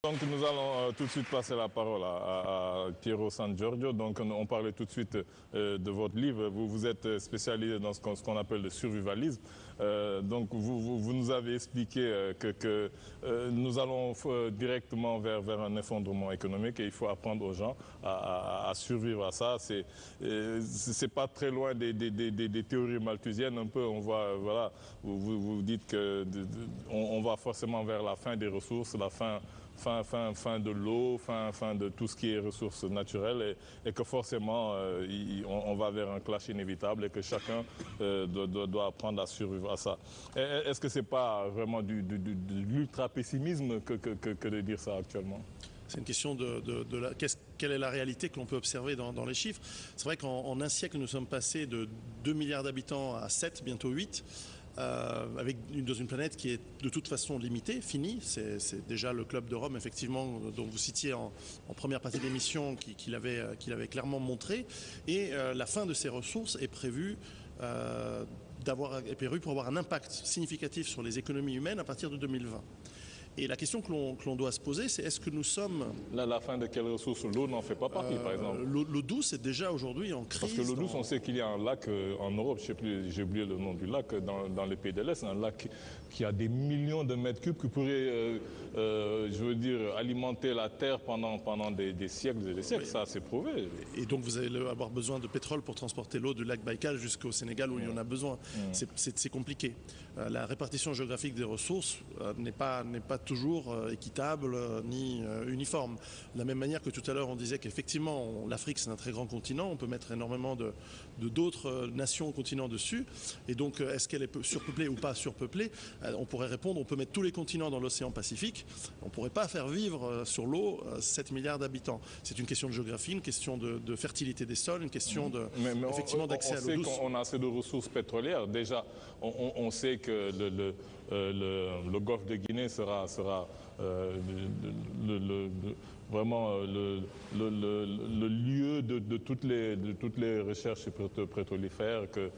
Donc nous allons tout de suite passer la parole à Piero San Giorgio. Donc on parlait tout de suite de votre livre. Vous êtes spécialisé dans ce qu'on appelle le survivalisme. Donc vous nous avez expliqué que nous allons directement vers un effondrement économique et il faut apprendre aux gens à survivre à ça. C'est pas très loin des théories malthusiennes. Un peu, on voit, voilà, vous dites que on va forcément vers la fin des ressources, la fin de l'eau, fin de tout ce qui est ressources naturelles et que forcément on va vers un clash inévitable et que chacun doit apprendre à survivre à ça. Est-ce que c'est pas vraiment de l'ultra-pessimisme que de dire ça actuellement? C'est une question quelle est la réalité que l'on peut observer dans les chiffres. C'est vrai qu'en un siècle, nous sommes passés de 2 milliards d'habitants à 7, bientôt 8. Dans une planète qui est de toute façon limitée, finie. C'est déjà le Club de Rome, effectivement, dont vous citiez en première partie de l'émission, qu'il avait clairement montré. Et la fin de ces ressources est prévue pour avoir un impact significatif sur les économies humaines à partir de 2020. Et la question que l'on doit se poser, c'est est-ce que nous sommes... La fin de quelle ressource? L'eau n'en fait pas partie, par exemple. L'eau douce est déjà aujourd'hui en crise. Parce que l'eau douce, on sait qu'il y a un lac en Europe, j'ai oublié le nom du lac, dans les pays de l'Est, un lac qui a des millions de mètres cubes qui pourrait, je veux dire, alimenter la terre pendant des siècles et des siècles. Oui. Ça, c'est prouvé. Et donc, vous allez avoir besoin de pétrole pour transporter l'eau du lac Baïkal jusqu'au Sénégal où il y en a besoin. C'est compliqué. La répartition géographique des ressources n'est pas toujours équitable ni uniforme. De la même manière que tout à l'heure on disait qu'effectivement l'Afrique c'est un très grand continent, on peut mettre énormément d'autres nations au continent dessus, et donc est-ce qu'elle est surpeuplée ou pas surpeuplée? On pourrait répondre, on peut mettre tous les continents dans l'océan Pacifique, on ne pourrait pas faire vivre sur l'eau 7 milliards d'habitants. C'est une question de géographie, une question de fertilité des sols, une question effectivement d'accès à l'eau douce. On a assez de ressources pétrolières. Déjà, on sait que le golfe de Guinée sera vraiment le lieu de toutes les recherches pétrolifères, que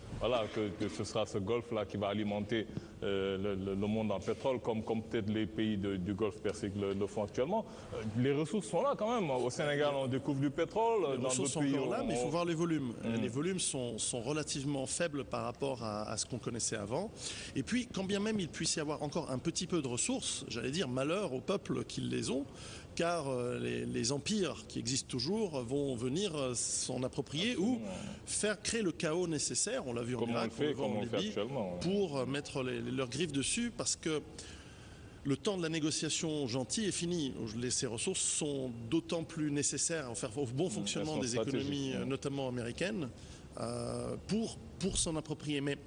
ce sera ce golfe-là qui va alimenter le monde en pétrole, comme peut-être les pays du golfe Persique le font actuellement. Les ressources sont là quand même. Au Sénégal, on découvre du pétrole. Les ressources sont encore là, mais il faut voir les volumes. Les volumes sont relativement faibles par rapport à ce qu'on connaissait avant. Et puis, quand bien même il puisse y avoir encore un petit peu de ressources, j'allais dire malheur aux peuples qui les ont, car les empires qui existent toujours vont venir s'en approprier ou faire créer le chaos nécessaire, on l'a vu en Irak, on le voit en Libye, pour mettre leurs griffes dessus, parce que le temps de la négociation gentille est fini. Ces ressources sont d'autant plus nécessaires au bon fonctionnement des économies, notamment américaines, pour s'en approprier. Mais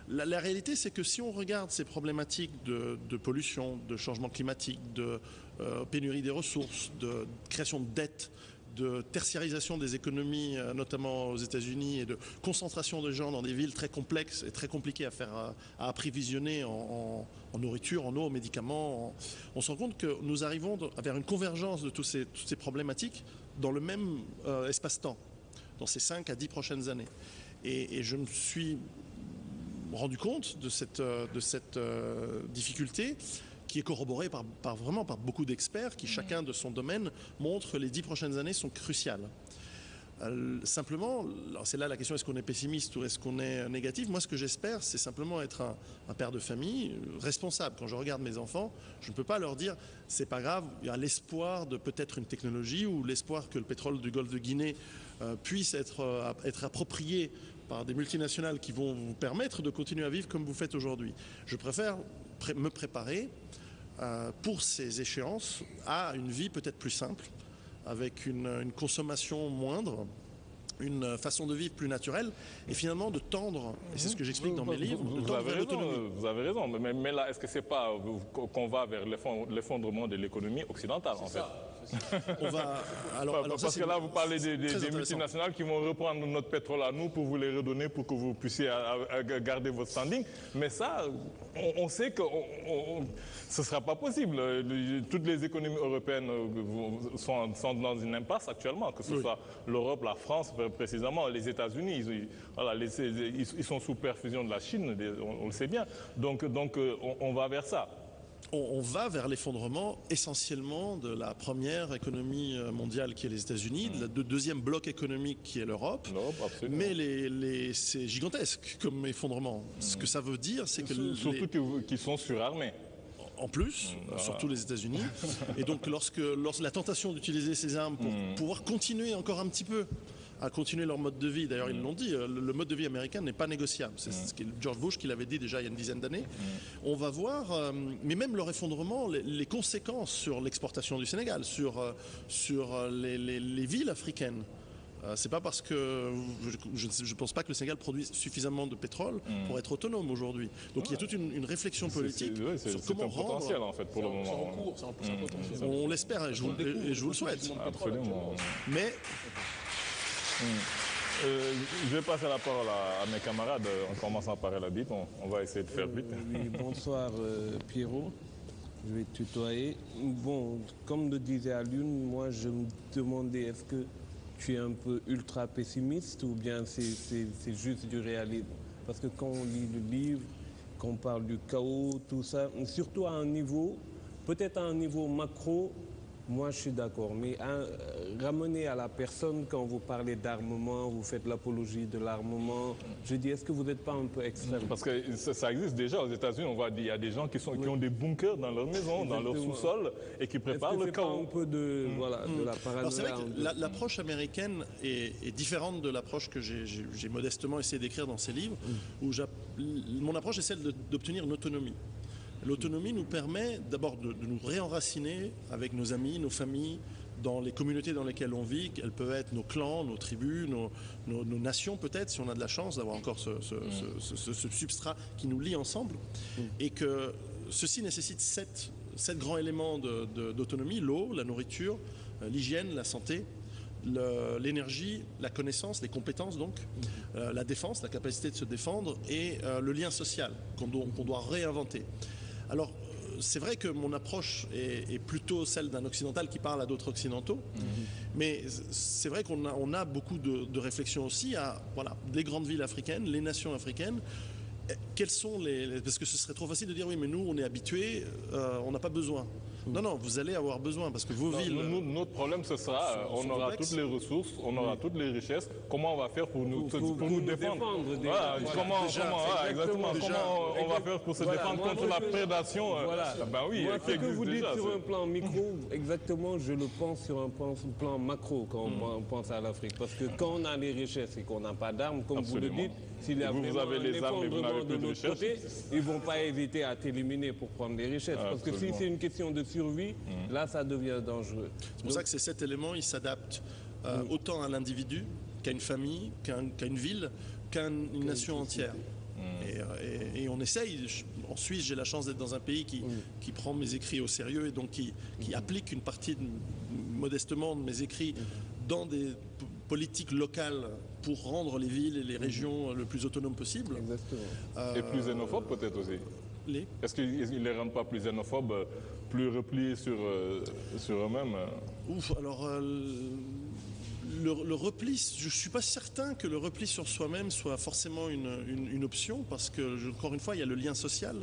la réalité, c'est que si on regarde ces problématiques de pollution, de changement climatique, de pénurie des ressources, de création de dettes, de tertiarisation des économies, notamment aux États-Unis, et de concentration de gens dans des villes très complexes et très compliquées à approvisionner en nourriture, en eau, en médicaments, on se rend compte que nous arrivons vers une convergence de toutes ces problématiques dans le même espace-temps, dans ces 5 à 10 prochaines années. Et je me suis rendu compte de cette difficulté, qui est corroborée vraiment par beaucoup d'experts qui, chacun de son domaine, montrent que les 10 prochaines années sont cruciales. Simplement, c'est là la question, est-ce qu'on est pessimiste ou est-ce qu'on est négatif? Moi, ce que j'espère, c'est simplement être un père de famille responsable. Quand je regarde mes enfants, je ne peux pas leur dire c'est pas grave, il y a l'espoir de peut-être une technologie ou l'espoir que le pétrole du golfe de Guinée puisse être approprié par des multinationales qui vont vous permettre de continuer à vivre comme vous faites aujourd'hui. Je préfère me préparer pour ces échéances à une vie peut-être plus simple, avec une consommation moindre, une façon de vivre plus naturelle, et finalement de tendre, et c'est ce que j'explique dans mes livres, de tendre vers l'autonomie. Vous avez raison, mais là, est-ce que c'est pas qu'on va vers l'effondrement de l'économie occidentale, en fait? Parce que là, vous parlez des multinationales qui vont reprendre notre pétrole à nous pour vous les redonner, pour que vous puissiez garder votre standing. Mais ça, on sait que ce ne sera pas possible. Toutes les économies européennes sont dans une impasse actuellement, que ce soit l'Europe, la France, précisément, les États-Unis. Ils sont sous perfusion de la Chine, on le sait bien. Donc on va vers ça. on va vers l'effondrement essentiellement de la première économie mondiale qui est les États-Unis, de deuxième bloc économique qui est l'Europe. Mais c'est gigantesque comme effondrement. Ce que ça veut dire, c'est que... Surtout qu'ils sont surarmés. En plus, surtout les États-Unis. Et donc, lorsque la tentation d'utiliser ces armes pour pouvoir continuer encore un petit peu à continuer leur mode de vie. D'ailleurs, ils l'ont dit, le mode de vie américain n'est pas négociable. C'est ce que George Bush qui l'avait dit déjà il y a une dizaine d'années. On va voir, mais même leur effondrement, les conséquences sur l'exportation du Sénégal, sur les villes africaines. C'est pas parce que je ne pense pas que le Sénégal produise suffisamment de pétrole pour être autonome aujourd'hui. Donc il y a toute une réflexion politique sur comment rendre. Potentiel en fait pour le moment. C'est en cours, c'est un potentiel. On l'espère et je vous le souhaite. Absolument. Mais je vais passer la parole à mes camarades en commençant par El Habib. On va essayer de faire vite. Oui, bonsoir Pierrot. Je vais te tutoyer. Bon, comme le disait Alioune, moi je me demandais est-ce que tu es un peu ultra pessimiste ou bien c'est juste du réalisme? Parce que quand on lit le livre, qu'on parle du chaos, tout ça, surtout à un niveau, peut-être à un niveau macro, moi je suis d'accord. Mais ramener à la personne, quand vous parlez d'armement, vous faites l'apologie de l'armement, je dis est-ce que vous n'êtes pas un peu extrême? Parce que ça existe déjà aux États-Unis. On voit il y a des gens qui ont des bunkers dans leur maison, dans leur sous-sol et qui préparent le chaos. Un peu de la paranoïa. Alors c'est vrai que l'approche américaine est différente de l'approche que j'ai modestement essayé d'écrire dans ces livres, où mon approche est celle d'obtenir une autonomie. L'autonomie nous permet d'abord de nous réenraciner avec nos amis, nos familles, dans les communautés dans lesquelles on vit. Elles peuvent être nos clans, nos tribus, nos nations peut-être, si on a de la chance d'avoir encore ce substrat qui nous lie ensemble. Et que ceci nécessite sept grands éléments d'autonomie: l'eau, la nourriture, l'hygiène, la santé, l'énergie, la connaissance, les compétences donc, la défense, la capacité de se défendre et le lien social qu'on doit réinventer. Alors, c'est vrai que mon approche est plutôt celle d'un occidental qui parle à d'autres occidentaux, mais c'est vrai qu'on a beaucoup de réflexions aussi à les grandes villes africaines, les nations africaines. Quels sont parce que ce serait trop facile de dire oui, mais nous on est habitués, on n'a pas besoin. Non, vous allez avoir besoin parce que vos villes. Notre problème, ce sera, on aura toutes les ressources, on aura toutes les richesses. Comment on va faire pour nous défendre? Voilà, comment on va faire pour se défendre contre la prédation? Ben oui, moi, ce que vous dites sur un plan micro, exactement, je le pense sur un plan macro quand on pense à l'Afrique. Parce que quand on a les richesses et qu'on n'a pas d'armes, comme vous le dites, s'il y a vraiment un effondrement de notre côté, ils ne vont pas hésiter à t'éliminer pour prendre les richesses. Parce que si c'est une question de survie, là ça devient dangereux. C'est pour ça que ces 7 éléments, ils s'adaptent autant à l'individu qu'à une famille, qu'à une ville, qu'à une nation entière. Et on essaye. En Suisse, j'ai la chance d'être dans un pays qui prend mes écrits au sérieux et donc qui applique une partie modestement de mes écrits dans des politiques locales pour rendre les villes et les régions le plus autonomes possible. Exactement. Et plus xénophobes peut-être aussi. Est-ce qu'ils ne les rendent pas plus xénophobes, plus repliés sur eux-mêmes? Alors le repli, je ne suis pas certain que le repli sur soi-même soit forcément une option, parce que, encore une fois, il y a le lien social.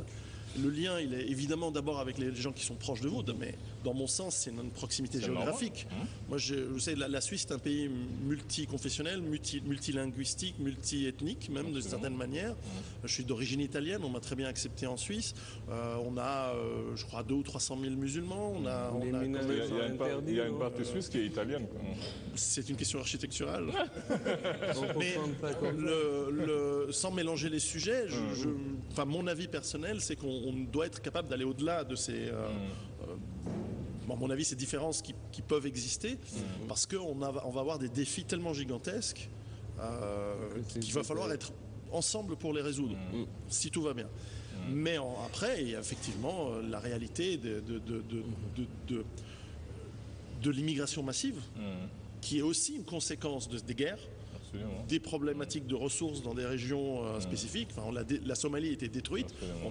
Le lien, il est évidemment d'abord avec les gens qui sont proches de vous, mais dans mon sens, c'est une proximité géographique. Moi, je sais, la Suisse, c'est un pays multiconfessionnel, multilinguistique, multiethnique, même de certaines manières. Je suis d'origine italienne, on m'a très bien accepté en Suisse. On a, je crois, 200 ou 300 000 musulmans. Il y a une partie suisse qui est italienne. C'est une question architecturale. Mais sans mélanger les sujets, mon avis personnel, c'est qu'on doit être capable d'aller au-delà de ces... à mon avis, ces différences qui peuvent exister, parce qu'on va avoir des défis tellement gigantesques qu'il va falloir être ensemble pour les résoudre, si tout va bien. Mais après, il y a effectivement la réalité de l'immigration massive, qui est aussi une conséquence des guerres. Absolument. des problématiques de ressources dans des régions spécifiques. Enfin, la Somalie a été détruite. Absolument.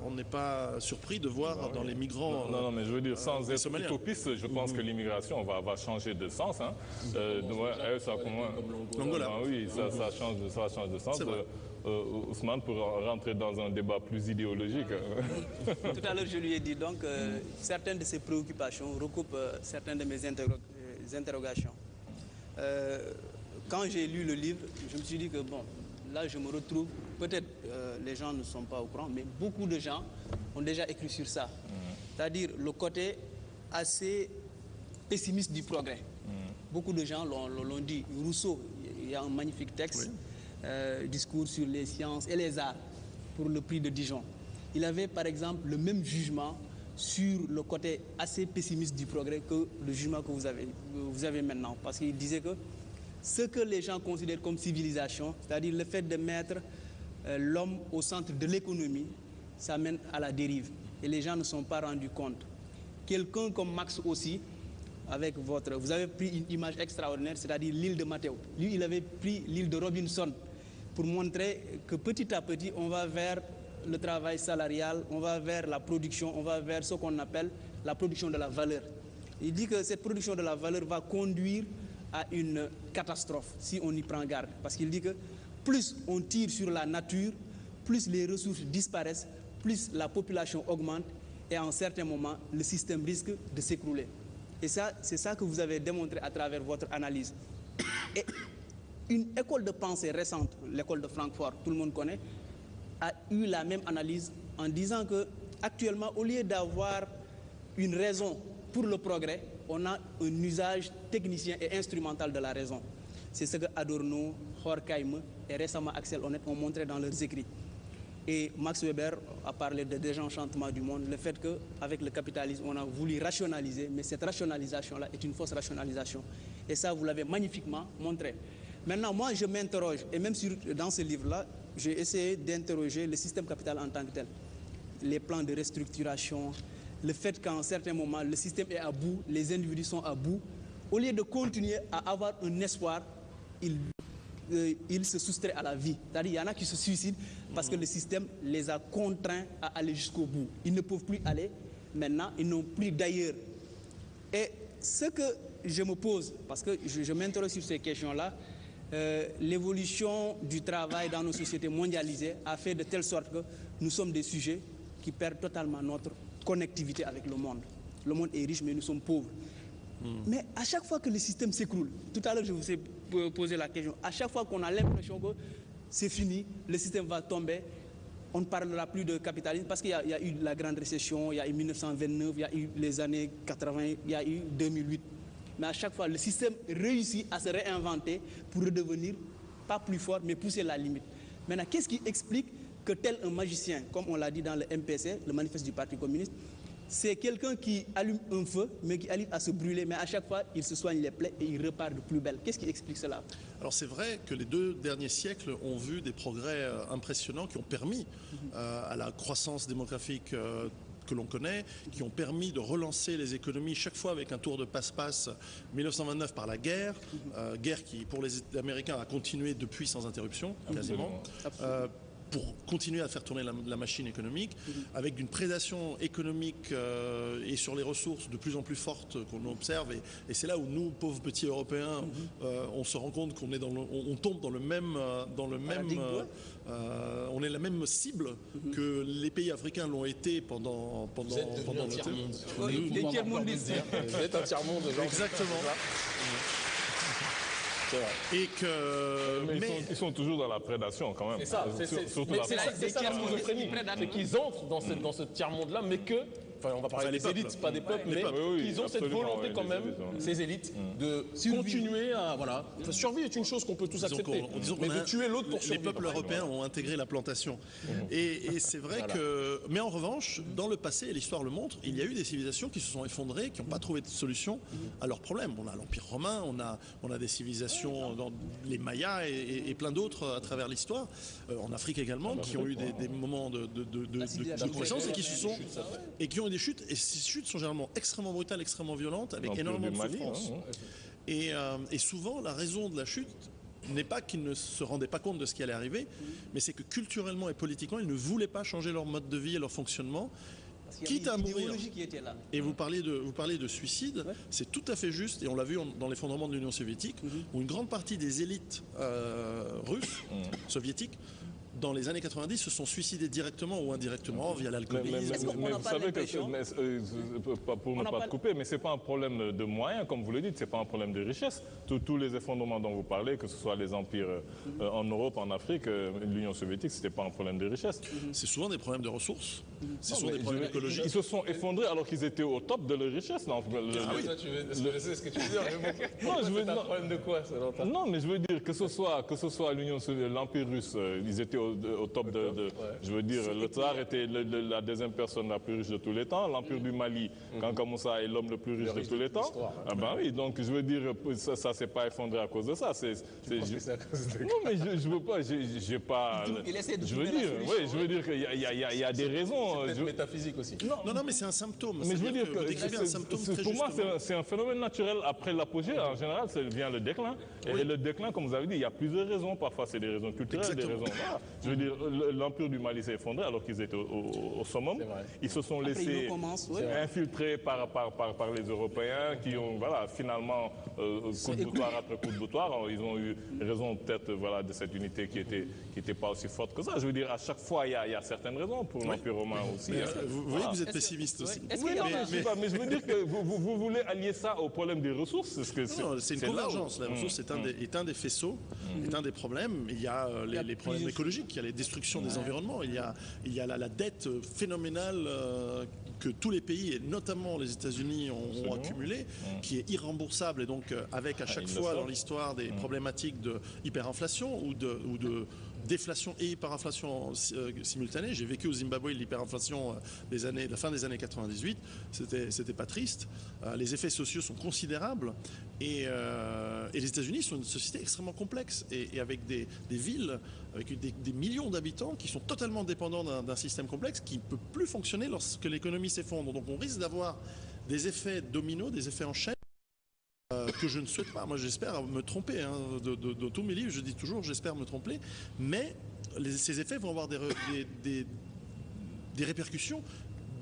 On n'est pas surpris de voir dans les migrants. Non, mais je veux dire, sans être Somaliens. utopiste, je pense que l'immigration va changer de sens. Hein. L'Angola. Oui, ça change de sens. Ousmane, pour rentrer dans un débat plus idéologique. Tout à l'heure, je lui ai dit donc certaines de ses préoccupations recoupent certaines de mes interrogations. Quand j'ai lu le livre, je me suis dit que bon, là je me retrouve, peut-être les gens ne sont pas au courant, mais beaucoup de gens ont déjà écrit sur ça. C'est-à-dire le côté assez pessimiste du progrès. Beaucoup de gens l'ont dit. Rousseau, il y a un magnifique texte, discours sur les sciences et les arts pour le prix de Dijon. Il avait par exemple le même jugement sur le côté assez pessimiste du progrès que le jugement que vous avez maintenant. Parce qu'il disait que ce que les gens considèrent comme civilisation, c'est-à-dire le fait de mettre l'homme au centre de l'économie, ça mène à la dérive. Et les gens ne sont pas rendus compte. Quelqu'un comme Marx aussi, avec vous avez pris une image extraordinaire, c'est-à-dire l'île de Matteo. Lui, il avait pris l'île de Robinson pour montrer que petit à petit, on va vers le travail salarial, on va vers la production, on va vers ce qu'on appelle la production de la valeur. Il dit que cette production de la valeur va conduire à une catastrophe si on y prend garde. Parce qu'il dit que plus on tire sur la nature, plus les ressources disparaissent, plus la population augmente et à un certain moment, le système risque de s'écrouler. Et ça, c'est ça que vous avez démontré à travers votre analyse. Et une école de pensée récente, l'école de Francfort, tout le monde connaît, a eu la même analyse en disant que actuellement, au lieu d'avoir une raison pour le progrès, on a un usage technicien et instrumental de la raison. C'est ce que Adorno, Horkheim et récemment Axel Honneth ont montré dans leurs écrits. Et Max Weber a parlé de désenchantement du monde, le fait qu'avec le capitalisme, on a voulu rationaliser, mais cette rationalisation-là est une fausse rationalisation. Et ça, vous l'avez magnifiquement montré. Maintenant, moi, je m'interroge, et même dans ce livre-là, j'ai essayé d'interroger le système capital en tant que tel. Les plans de restructuration, le fait qu'à un certain moment, le système est à bout, les individus sont à bout. Au lieu de continuer à avoir un espoir, ils se soustraient à la vie. C'est-à-dire qu'il y en a qui se suicident parce que le système les a contraints à aller jusqu'au bout. Ils ne peuvent plus aller. Maintenant, ils n'ont plus d'ailleurs. Et ce que je me pose, parce que je m'interroge sur ces questions-là, l'évolution du travail dans nos sociétés mondialisées a fait de telle sorte que nous sommes des sujets qui perdent totalement notre connectivité avec le monde. Le monde est riche, mais nous sommes pauvres. Mais à chaque fois que le système s'écroule, tout à l'heure je vous ai posé la question, à chaque fois qu'on a l'impression que c'est fini, le système va tomber, on ne parlera plus de capitalisme parce qu'il y a eu la grande récession, il y a eu 1929, il y a eu les années 80, il y a eu 2008. Mais à chaque fois, le système réussit à se réinventer pour redevenir pas plus fort, mais pousser la limite. Maintenant, qu'est-ce qui explique que tel un magicien, comme on l'a dit dans le MPC, le manifeste du Parti communiste, c'est quelqu'un qui allume un feu, mais qui arrive à se brûler, mais à chaque fois, il se soigne les plaies et il repart de plus belle. Qu'est-ce qui explique cela? Alors c'est vrai que les 2 derniers siècles ont vu des progrès impressionnants qui ont permis à la croissance démographique que l'on connaît, qui ont permis de relancer les économies chaque fois avec un tour de passe-passe. 1929 par la guerre, guerre qui pour les Américains a continué depuis sans interruption, quasiment. Pour continuer à faire tourner la machine économique, avec une prédation économique et sur les ressources de plus en plus forte qu'on observe. Et c'est là où nous, pauvres petits Européens, on se rend compte qu'on est on tombe dans le même on est la même cible que les pays africains l'ont été pendant notre tiers-monde. Vous êtes un tiers-monde. Exactement. Et que... Mais ils sont toujours dans la prédation quand même. C'est ça, surtout c'est ça la schizophrénie. C'est qu'ils entrent dans ce tiers-monde-là, mais que... Enfin, on va parler des élites, pas des peuples, mais qu'ils ont cette volonté quand même, ces élites, de continuer à... Voilà. Survie est une chose qu'on peut tous accepter, mais de tuer l'autre pour survivre. Les peuples européens ont intégré la plantation. Et c'est vrai que... Mais en revanche, dans le passé, et l'histoire le montre, il y a eu des civilisations qui se sont effondrées, qui n'ont pas trouvé de solution à leurs problèmes. On a l'Empire romain, on a des civilisations, les Mayas et plein d'autres à travers l'histoire, en Afrique également, qui ont eu des moments de croissance et qui ont des chutes, et ces chutes sont généralement extrêmement brutales, extrêmement violentes, avec énormément de souffrance. Et souvent, la raison de la chute n'est pas qu'ils ne se rendaient pas compte de ce qui allait arriver, mais c'est que culturellement et politiquement, ils ne voulaient pas changer leur mode de vie et leur fonctionnement, quitte à mourir. Qui était là. Et vous parliez de suicide, c'est tout à fait juste, et on l'a vu dans l'effondrement de l'Union soviétique, où une grande partie des élites russes, soviétiques, dans les années 90, se sont suicidés directement ou indirectement via l'alcoolisme. Mais vous savez que, pour ne pas te couper, mais ce n'est pas un problème de moyens, comme vous le dites, ce n'est pas un problème de richesse. Tous les effondrements dont vous parlez, que ce soit les empires en Europe, en Afrique, l'Union soviétique, ce n'était pas un problème de richesse. C'est souvent des problèmes de ressources, c'est souvent des problèmes écologiques. Ils se sont effondrés alors qu'ils étaient au top de leur richesse. Non, c'est ce que tu veux dire. Non, je veux dire. Un problème de quoi, non, mais je veux dire que ce soit l'Empire russe, ils étaient au top je veux dire, le tsar était la deuxième personne la plus riche de tous les temps. L'Empire du Mali, Kanka Moussa est l'homme le plus riche de tous les temps. Ah ben oui, donc je veux dire, ça s'est pas effondré à cause de ça. Non, mais je veux pas, j'ai pas. Je veux dire qu'il y a des raisons. C'est peut-être métaphysique aussi. Non, mais c'est un symptôme. Mais je veux dire que pour moi, c'est un phénomène naturel. Après l'apogée, en général, vient le déclin. Et le déclin, comme vous avez dit, il y a plusieurs raisons. Parfois, c'est des raisons culturelles, des raisons. Je veux dire, l'Empire du Mali s'est effondré alors qu'ils étaient au summum. Ils se sont laissés infiltrer par les Européens qui ont, finalement, coup de boutoir après coup de boutoir. Ils ont eu raison peut-être de cette unité qui était pas aussi forte que ça. Je veux dire, à chaque fois, il y a certaines raisons pour l'Empire romain aussi. Vous voyez que vous êtes pessimiste aussi. Oui, mais je veux dire que vous voulez allier ça au problème des ressources. Non, c'est une convergence. La ressource est un des faisceaux, est un des problèmes. Il y a les problèmes écologiques, il y a les destructions des environnements, il y a la dette phénoménale que tous les pays, et notamment les États-Unis, ont accumulée, qui est irremboursable. Et donc, avec à chaque fois dans l'histoire des problématiques de hyperinflation ou de déflation et hyperinflation simultanée. J'ai vécu au Zimbabwe l'hyperinflation de la fin des années 98. C'était pas triste. Les effets sociaux sont considérables. Et les États-Unis sont une société extrêmement complexe et avec des villes, avec des millions d'habitants qui sont totalement dépendants d'un système complexe qui ne peut plus fonctionner lorsque l'économie s'effondre. Donc on risque d'avoir des effets dominos, des effets en chaîne que je ne souhaite pas. Moi, j'espère me tromper. De tous mes livres, je dis toujours, j'espère me tromper. Mais ces effets vont avoir des répercussions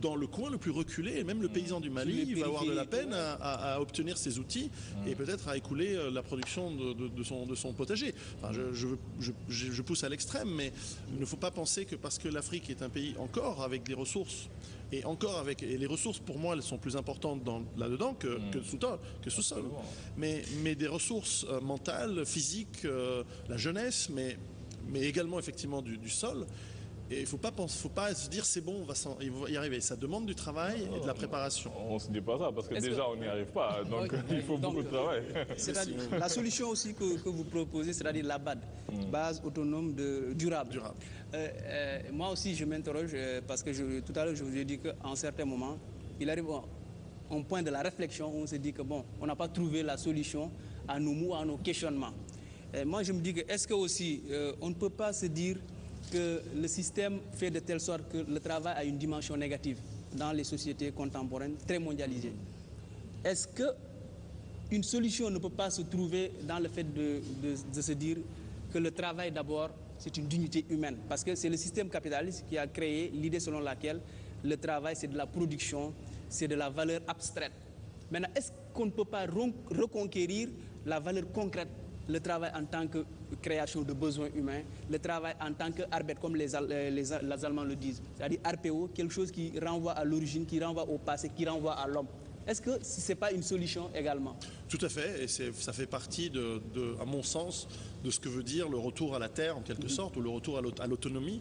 dans le coin le plus reculé, et même le paysan du Mali va avoir de la peine à obtenir ses outils et peut-être à écouler la production de son potager. Enfin, je pousse à l'extrême, mais il ne faut pas penser que parce que l'Afrique est un pays encore avec des ressources, et les ressources pour moi elles sont plus importantes là-dedans que sous sol. Mais des ressources mentales, physiques, la jeunesse, mais également effectivement du sol. Et il ne faut pas se dire c'est bon, on va y arriver. Ça demande du travail et de la préparation. On ne se dit pas ça parce que déjà on n'y arrive pas. Donc il faut beaucoup de travail. C'est-à-dire la solution aussi que vous proposez, c'est-à-dire la BAD, base autonome durable. Moi aussi je m'interroge parce que tout à l'heure je vous ai dit qu'à un certain moment, il arrive un point de la réflexion où on se dit que bon, on n'a pas trouvé la solution à nos maux, à nos questionnements. Moi je me dis que est-ce que aussi on ne peut pas se dire que le système fait de telle sorte que le travail a une dimension négative dans les sociétés contemporaines très mondialisées. Est-ce qu'une solution ne peut pas se trouver dans le fait de se dire que le travail d'abord c'est une dignité humaine? Parce que c'est le système capitaliste qui a créé l'idée selon laquelle le travail c'est de la production, c'est de la valeur abstraite. Maintenant, est-ce qu'on ne peut pas reconquérir la valeur concrète? Le travail en tant que création de besoins humains, le travail en tant qu'arbitre, comme les Allemands le disent, c'est-à-dire RPO, quelque chose qui renvoie à l'origine, qui renvoie au passé, qui renvoie à l'homme. Est-ce que ce n'est pas une solution également? Tout à fait, et ça fait partie, à mon sens, de ce que veut dire le retour à la terre, en quelque sorte, ou le retour à l'autonomie,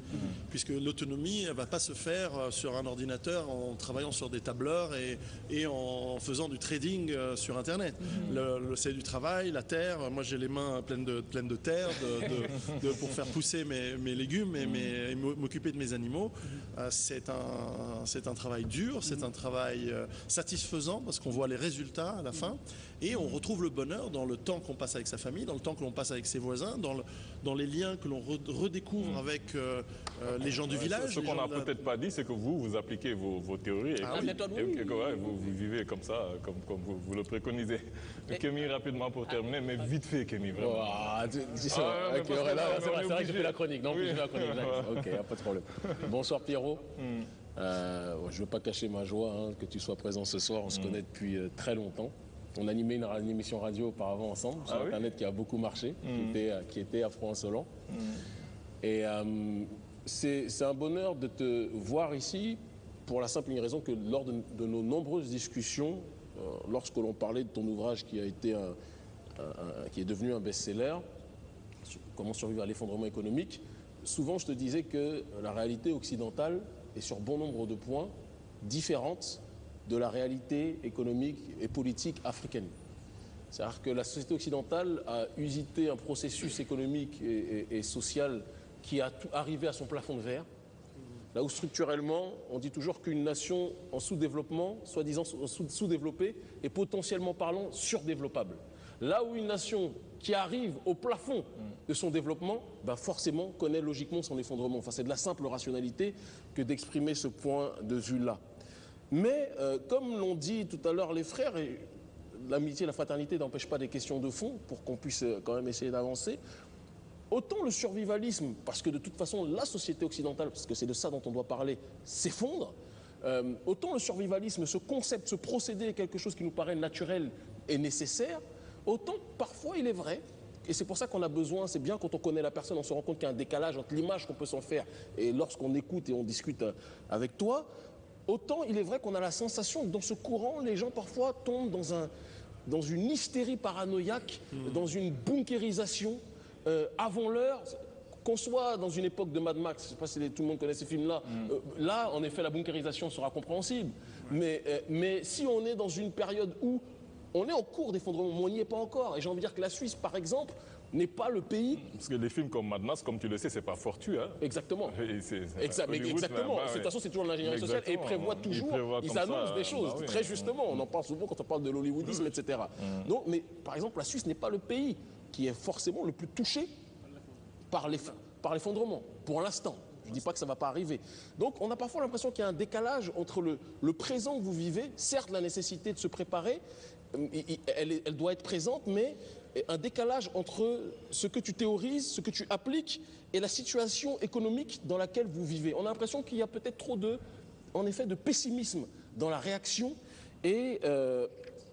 puisque l'autonomie ne va pas se faire sur un ordinateur en travaillant sur des tableurs et en faisant du trading sur Internet. C'est du travail, la terre. Moi, j'ai les mains pleines de terre pour faire pousser mes légumes et m'occuper de mes animaux. C'est un travail dur, c'est un travail satisfaisant satisfaisant parce qu'on voit les résultats à la fin et on retrouve le bonheur dans le temps qu'on passe avec sa famille, dans le temps que l'on passe avec ses voisins, dans les liens que l'on redécouvre avec les gens du village. Ce qu'on n'a peut-être pas dit, c'est que vous appliquez vos théories et vous vivez comme ça, comme vous le préconisez. Kémy, rapidement pour terminer, mais vite fait, Kémy, vraiment. C'est vrai que j'ai fait la chronique. Non, j'ai fait la chronique. Ok, pas de problème. Bonsoir Pierrot. Je ne veux pas cacher ma joie que tu sois présent ce soir. On se connaît depuis très longtemps. On animait une émission radio auparavant ensemble sur Internet qui a beaucoup marché, qui était Afro-Insolent. Et c'est un bonheur de te voir ici pour la simple raison que lors de nos nombreuses discussions, lorsque l'on parlait de ton ouvrage qui est devenu un best-seller, Comment survivre à l'effondrement économique, souvent je te disais que la réalité occidentale est sur bon nombre de points différente de la réalité économique et politique africaine. C'est-à-dire que la société occidentale a usité un processus économique et social qui a arrivé à son plafond de verre, là où structurellement, on dit toujours qu'une nation en sous-développement, soi-disant sous-développée, est potentiellement parlant surdéveloppable. Là où une nation qui arrive au plafond de son développement, forcément connaît logiquement son effondrement. Enfin, c'est de la simple rationalité que d'exprimer ce point de vue-là. Mais comme l'ont dit tout à l'heure les frères, et l'amitié et la fraternité n'empêchent pas des questions de fond pour qu'on puisse quand même essayer d'avancer, autant le survivalisme, parce que de toute façon la société occidentale, parce que c'est de ça dont on doit parler, s'effondre, autant le survivalisme, ce concept, ce procédé est quelque chose qui nous paraît naturel et nécessaire, autant parfois il est vrai, et c'est pour ça qu'on a besoin, c'est bien quand on connaît la personne, on se rend compte qu'il y a un décalage entre l'image qu'on peut s'en faire et lorsqu'on écoute et on discute avec toi, autant il est vrai qu'on a la sensation que dans ce courant, les gens parfois tombent dans une hystérie paranoïaque, dans une bunkérisation avant l'heure, qu'on soit dans une époque de Mad Max, je ne sais pas si tout le monde connaît ces films-là, là en effet la bunkérisation sera compréhensible, mais si on est dans une période où on est en cours d'effondrement, mais on n'y est pas encore, et j'ai envie de dire que la Suisse par exemple n'est pas le pays... Parce que les films comme Mad Max, comme tu le sais, c'est pas fortuit. Hein. Exactement. Exactement. De toute façon, c'est toujours l'ingénierie sociale et ils prévoient toujours, ils annoncent des choses, très justement. On en parle souvent quand on parle de l'hollywoodisme, etc. Donc, mais par exemple, la Suisse n'est pas le pays qui est forcément le plus touché par l'effondrement, pour l'instant. Je ne dis pas que ça ne va pas arriver. Donc, on a parfois l'impression qu'il y a un décalage entre le présent que vous vivez, certes la nécessité de se préparer, elle doit être présente, mais un décalage entre ce que tu théorises, ce que tu appliques et la situation économique dans laquelle vous vivez. On a l'impression qu'il y a peut-être trop en effet, de pessimisme dans la réaction et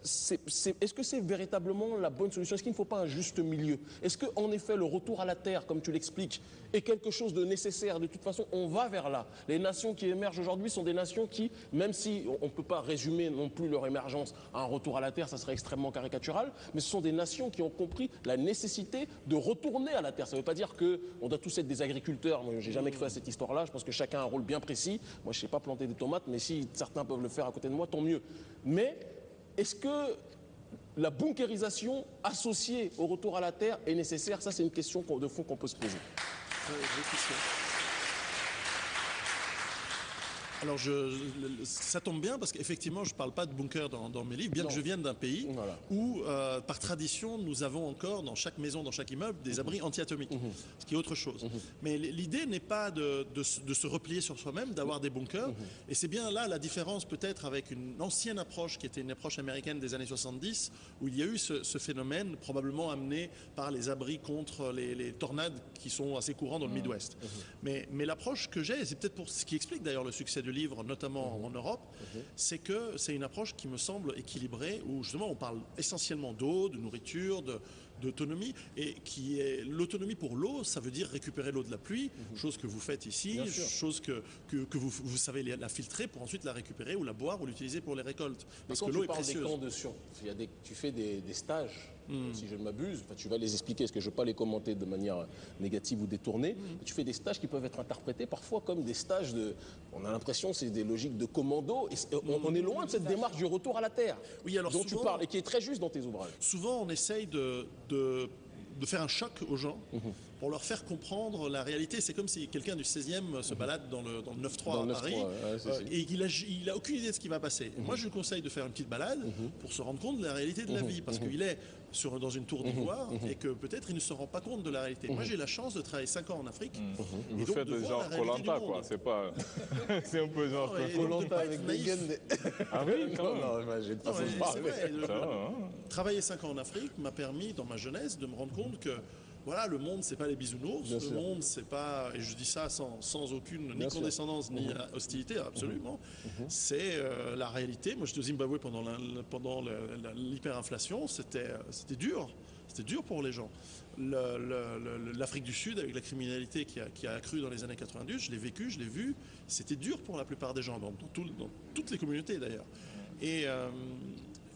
est-ce que c'est véritablement la bonne solution? Est-ce qu'il ne faut pas un juste milieu? Est-ce qu'en effet, le retour à la terre, comme tu l'expliques, est quelque chose de nécessaire? De toute façon, on va vers là. Les nations qui émergent aujourd'hui sont des nations qui, même si on ne peut pas résumer non plus leur émergence à un retour à la terre, ça serait extrêmement caricatural, mais ce sont des nations qui ont compris la nécessité de retourner à la terre. Ça ne veut pas dire qu'on doit tous être des agriculteurs. Moi, je n'ai jamais cru à cette histoire-là. Je pense que chacun a un rôle bien précis. Moi, je ne sais pas planter des tomates, mais si certains peuvent le faire à côté de moi, tant mieux. Mais est-ce que la bunkérisation associée au retour à la terre est nécessaire? Ça, c'est une question de fond qu'on peut se poser. Alors, ça tombe bien parce qu'effectivement, je ne parle pas de bunker dans mes livres, bien que je vienne d'un pays où, par tradition, nous avons encore dans chaque maison, dans chaque immeuble, des abris anti-atomiques, ce qui est autre chose. Mais l'idée n'est pas de se replier sur soi-même, d'avoir des bunkers, et c'est bien là la différence peut-être avec une ancienne approche qui était une approche américaine des années 70, où il y a eu ce phénomène probablement amené par les abris contre les tornades qui sont assez courants dans le Midwest. Mais l'approche que j'ai, et c'est peut-être ce qui explique d'ailleurs le succès du livre, notamment en Europe, c'est que c'est une approche qui me semble équilibrée, où justement on parle essentiellement d'eau, de nourriture, d'autonomie, et qui est l'autonomie pour l'eau, ça veut dire récupérer l'eau de la pluie, chose que vous faites ici, chose que vous savez la filtrer pour ensuite la récupérer ou la boire ou l'utiliser pour les récoltes. Parce que l'eau est précieuse. Des camps de tu fais des stages, si je ne m'abuse, tu vas les expliquer, parce que je ne veux pas les commenter de manière négative ou détournée, tu fais des stages qui peuvent être interprétés parfois comme des stages on a l'impression que c'est des logiques de commando, et on est loin de cette démarche du retour à la terre dont tu parles, et qui est très juste dans tes ouvrages. Souvent on essaye de faire un choc aux gens pour leur faire comprendre la réalité. C'est comme si quelqu'un du 16e se balade dans le 9-3 à Paris et il a aucune idée de ce qui va passer. Et moi, je lui conseille de faire une petite balade pour se rendre compte de la réalité de la vie, parce qu'il est dans une tour d'ivoire et que peut-être il ne se rend pas compte de la réalité. Moi, j'ai la chance de travailler 5 ans en Afrique. Vous faites genre Koh-Lanta, quoi. C'est pas... c'est un peu genre Koh-Lanta avec des gaines. Ah oui, quand même. Non, j'ai pas Travailler 5 ans en Afrique m'a permis, dans ma jeunesse, de me rendre compte que voilà, le monde, c'est pas les bisounours. Le monde, c'est pas, et je dis ça sans aucune ni condescendance ni hostilité, absolument. C'est la réalité. Moi, j'étais au Zimbabwe pendant l'hyperinflation. C'était dur. C'était dur pour les gens. L'Afrique du Sud, avec la criminalité qui a accru dans les années 90, je l'ai vécu, je l'ai vu. C'était dur pour la plupart des gens, dans toutes les communautés d'ailleurs.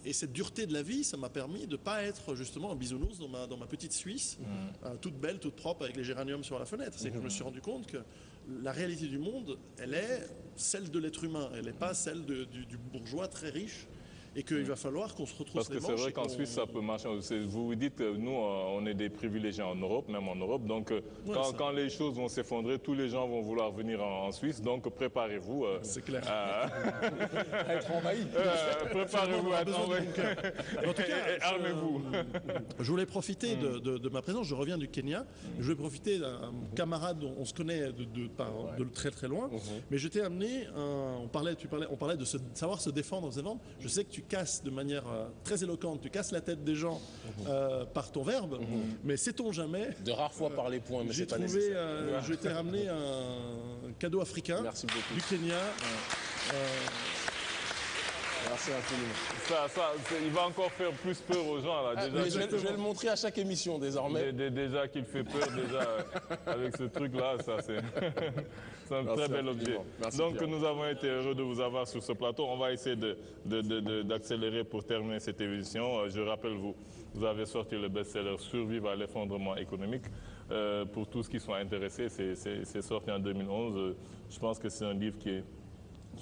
Et cette dureté de la vie, ça m'a permis de ne pas être justement un bisounours dans ma petite Suisse, toute belle, toute propre, avec les géraniums sur la fenêtre. C'est que je me suis rendu compte que la réalité du monde, elle est celle de l'être humain. Elle n'est pas celle du bourgeois très riche. Et qu'il va falloir qu'on se retrouve. Parce que c'est vrai qu'en Suisse, ça peut marcher. Vous vous dites, nous, on est des privilégiés en Europe, même en Europe. Donc, quand les choses vont s'effondrer, tous les gens vont vouloir venir en Suisse. Donc, préparez-vous. C'est clair. À être envahi. Préparez-vous à être envahi. En tout cas, et armez-vous. Je voulais profiter de ma présence. Je reviens du Kenya. Je voulais profiter d'un camarade dont on se connaît de très très loin. Mais je t'ai amené, on parlait de savoir se défendre. Je sais que tu casses de manière très éloquente, tu casses la tête des gens par ton verbe, mais sait-on jamais. De rares fois par les points, mais c'est pas nécessaire. Je t'ai ramené un cadeau africain du Kenya. Merci infiniment. Il va encore faire plus peur aux gens. Là. Déjà, je vais le montrer à chaque émission désormais. Déjà qu'il fait peur, avec ce truc-là, ça c'est un très bel objet. Donc Pierre. Nous avons été heureux de vous avoir sur ce plateau. On va essayer d'accélérer pour terminer cette émission. Je rappelle, vous avez sorti le best-seller Survivre à l'effondrement économique. Pour tous qui sont intéressés, c'est sorti en 2011. Je pense que c'est un livre qui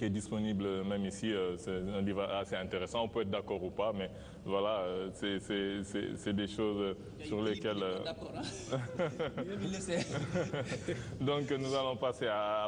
est disponible même ici. C'est un livre assez intéressant. On peut être d'accord ou pas, mais voilà, c'est des choses sur lesquelles... D'accord, hein. Donc nous allons passer à